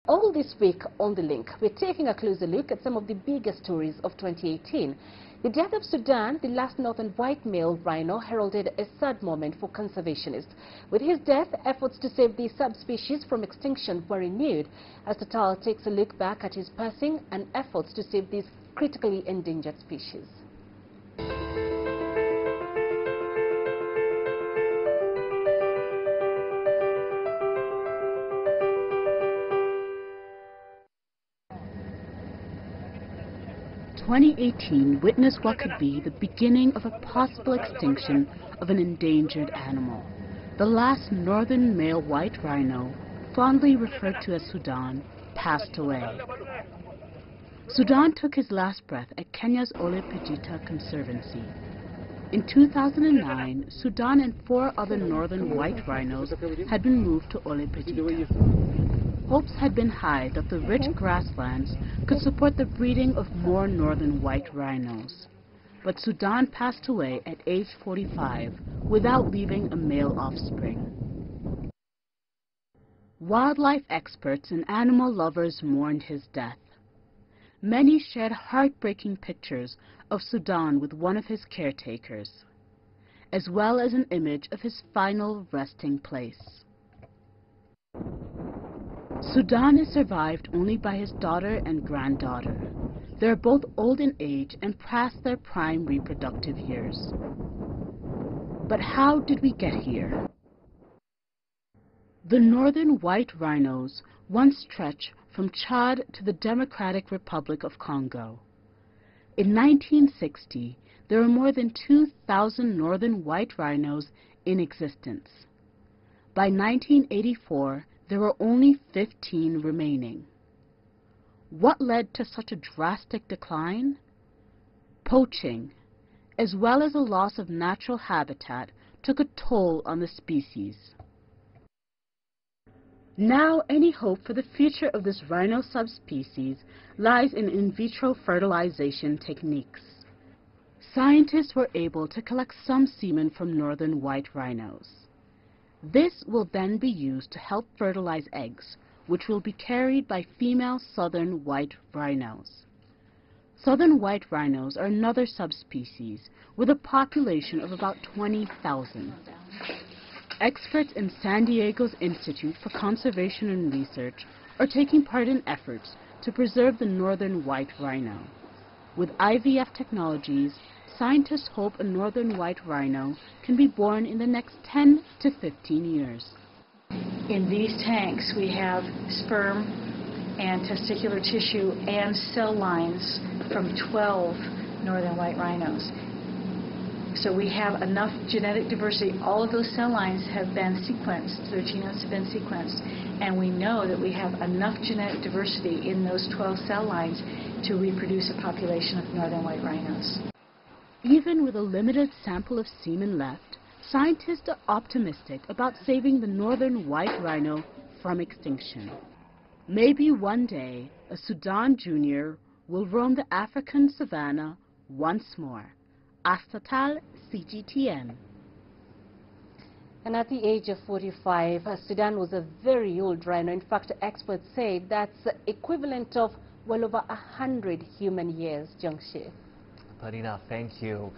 All this week on The Link, we're taking a closer look at some of the biggest stories of 2018. The death of Sudan, the last northern white male rhino, heralded a sad moment for conservationists. With his death, efforts to save the subspecies from extinction were renewed as Total takes a look back at his passing and efforts to save this critically endangered species. "2018 witnessed what could be the beginning of a possible extinction of an endangered animal. The last northern male white rhino, fondly referred to as Sudan, passed away. Sudan took his last breath at Kenya's Ol Pejeta Conservancy. In 2009, Sudan and 4 other northern white rhinos had been moved to Ol Pejeta. Hopes had been high that the rich grasslands could support the breeding of more northern white rhinos. But Sudan passed away at age 45 without leaving a male offspring. Wildlife experts and animal lovers mourned his death. Many shared heartbreaking pictures of Sudan with one of his caretakers, as well as an image of his final resting place. Sudan is survived only by his daughter and granddaughter. They are both old in age and past their prime reproductive years. But how did we get here? The northern white rhinos once stretched from Chad to the Democratic Republic of Congo. In 1960, there were more than 2,000 northern white rhinos in existence. By 1984, there were only 15 remaining. What led to such a drastic decline? Poaching, as well as a loss of natural habitat, took a toll on the species. Now, any hope for the future of this rhino subspecies lies in vitro fertilization techniques. Scientists were able to collect some semen from northern white rhinos. This will then be used to help fertilize eggs, which will be carried by female southern white rhinos. Southern white rhinos are another subspecies with a population of about 20,000. Experts in San Diego's Institute for Conservation and Research are taking part in efforts to preserve the northern white rhino. With IVF technologies, scientists hope a northern white rhino can be born in the next 10 to 15 years. In these tanks, we have sperm and testicular tissue and cell lines from 12 northern white rhinos. So we have enough genetic diversity. All of those cell lines have been sequenced. Their genomes have been sequenced. And we know that we have enough genetic diversity in those 12 cell lines to reproduce a population of northern white rhinos. Even with a limited sample of semen left, scientists are optimistic about saving the northern white rhino from extinction. Maybe one day, a Sudan junior will roam the African savanna once more. Total, CGTN. And at the age of 45, Sudan was a very old rhino. In fact, experts say that's equivalent of well over 100 human years, Jungshi. Parina, thank you.